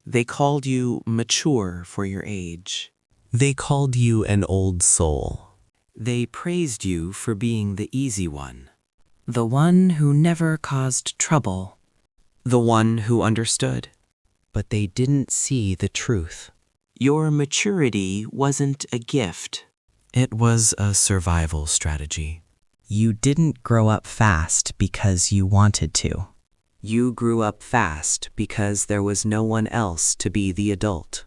They called you mature for your age. They called you an old soul. They praised you for being the easy one. The one who never caused trouble. The one who understood. But they didn't see the truth. Your maturity wasn't a gift. It was a survival strategy. You didn't grow up fast because you wanted to. You grew up fast because there was no one else to be the adult.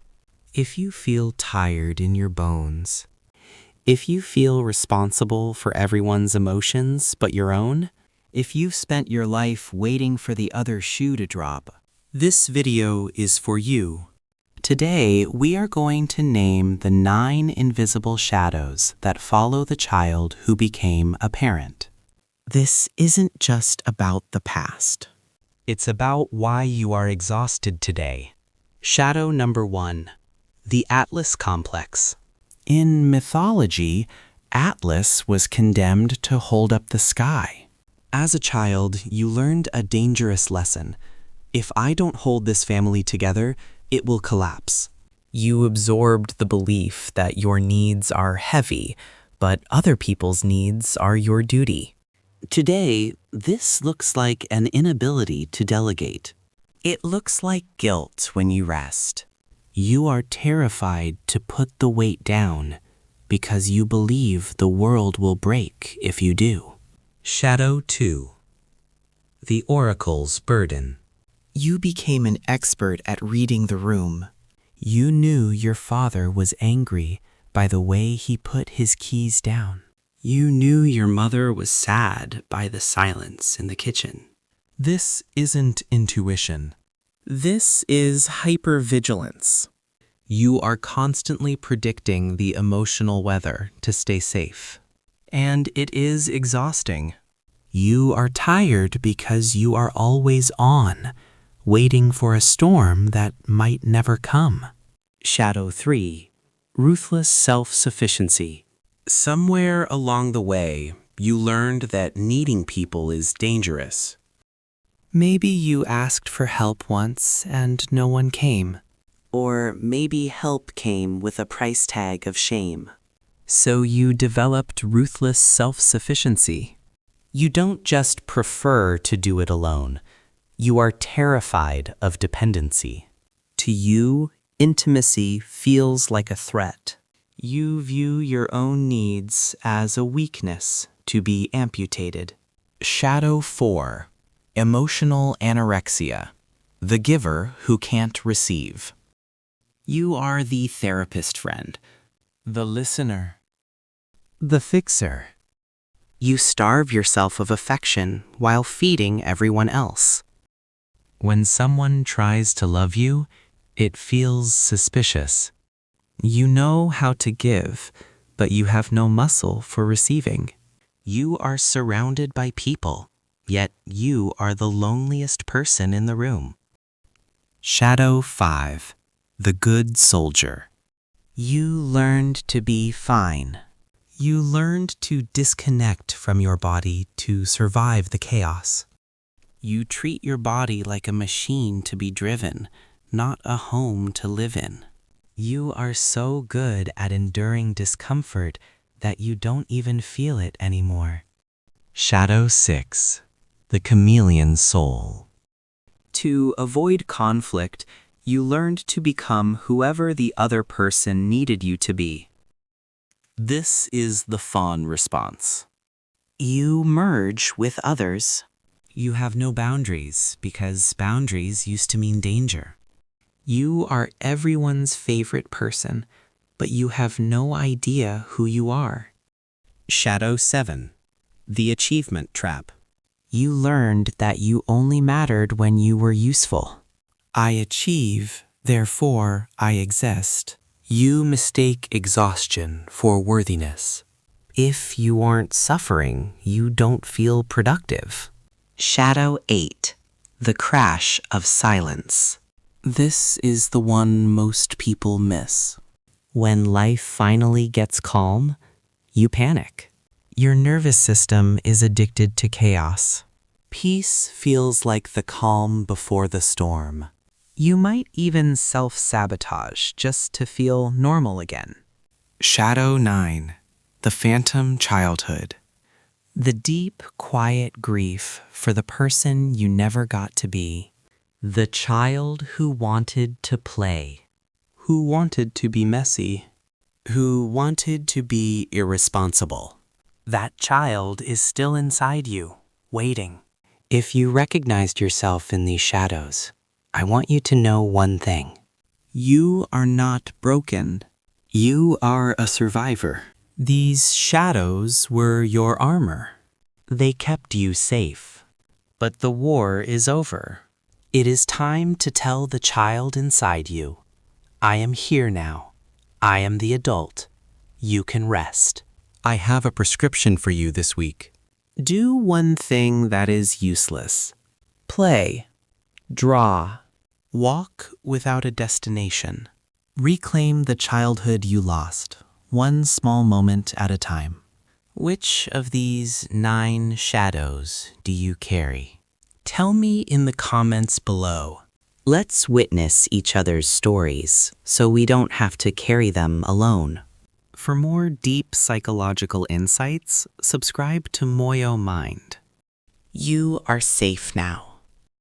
If you feel tired in your bones, if you feel responsible for everyone's emotions but your own, if you've spent your life waiting for the other shoe to drop, this video is for you. Today, we are going to name the 9 invisible shadows that follow the child who became a parent. This isn't just about the past. It's about why you are exhausted today. Shadow number 1, the Atlas complex. In mythology, Atlas was condemned to hold up the sky. As a child, you learned a dangerous lesson. If I don't hold this family together, it will collapse. You absorbed the belief that your needs are heavy, but other people's needs are your duty. Today, this looks like an inability to delegate. It looks like guilt when you rest. You are terrified to put the weight down because you believe the world will break if you do. Shadow 2, the Oracle's burden. You became an expert at reading the room. You knew your father was angry by the way he put his keys down. You knew your mother was sad by the silence in the kitchen. This isn't intuition. This is hypervigilance. You are constantly predicting the emotional weather to stay safe. And it is exhausting. You are tired because you are always on, waiting for a storm that might never come. Shadow 3, ruthless self-sufficiency. Somewhere along the way, you learned that needing people is dangerous. Maybe you asked for help once and no one came. Or maybe help came with a price tag of shame. So you developed ruthless self-sufficiency. You don't just prefer to do it alone. You are terrified of dependency. To you, intimacy feels like a threat. You view your own needs as a weakness to be amputated. Shadow 4, emotional anorexia, the giver who can't receive. You are the therapist friend, The listener, the fixer. You starve yourself of affection while feeding everyone else. When someone tries to love you, it feels suspicious. You know how to give, but you have no muscle for receiving. You are surrounded by people, yet you are the loneliest person in the room. Shadow 5, the good soldier. You learned to be fine. You learned to disconnect from your body to survive the chaos. You treat your body like a machine to be driven, not a home to live in. You are so good at enduring discomfort that you don't even feel it anymore. Shadow 6, the chameleon soul. To avoid conflict, you learned to become whoever the other person needed you to be. This is the fawn response. You merge with others. You have no boundaries because boundaries used to mean danger. You are everyone's favorite person, but you have no idea who you are. Shadow 7, the achievement trap. You learned that you only mattered when you were useful. I achieve, therefore I exist. You mistake exhaustion for worthiness. If you aren't suffering, you don't feel productive. Shadow 8, the crash of silence. This is the one most people miss. When life finally gets calm, you panic. Your nervous system is addicted to chaos. Peace feels like the calm before the storm. You might even self-sabotage just to feel normal again. Shadow 9. The Phantom Childhood. The deep, quiet grief for the person you never got to be. The child who wanted to play. Who wanted to be messy. Who wanted to be irresponsible. That child is still inside you, waiting. If you recognized yourself in these shadows, I want you to know one thing. You are not broken. You are a survivor. These shadows were your armor. They kept you safe. But the war is over. It is time to tell the child inside you, I am here now. I am the adult. You can rest. I have a prescription for you this week. Do one thing that is useless. Play. Draw. Walk without a destination. Reclaim the childhood you lost, one small moment at a time. Which of these 9 shadows do you carry? Tell me in the comments below. Let's witness each other's stories so we don't have to carry them alone. For more deep psychological insights, subscribe to Moyo Mind. You are safe now.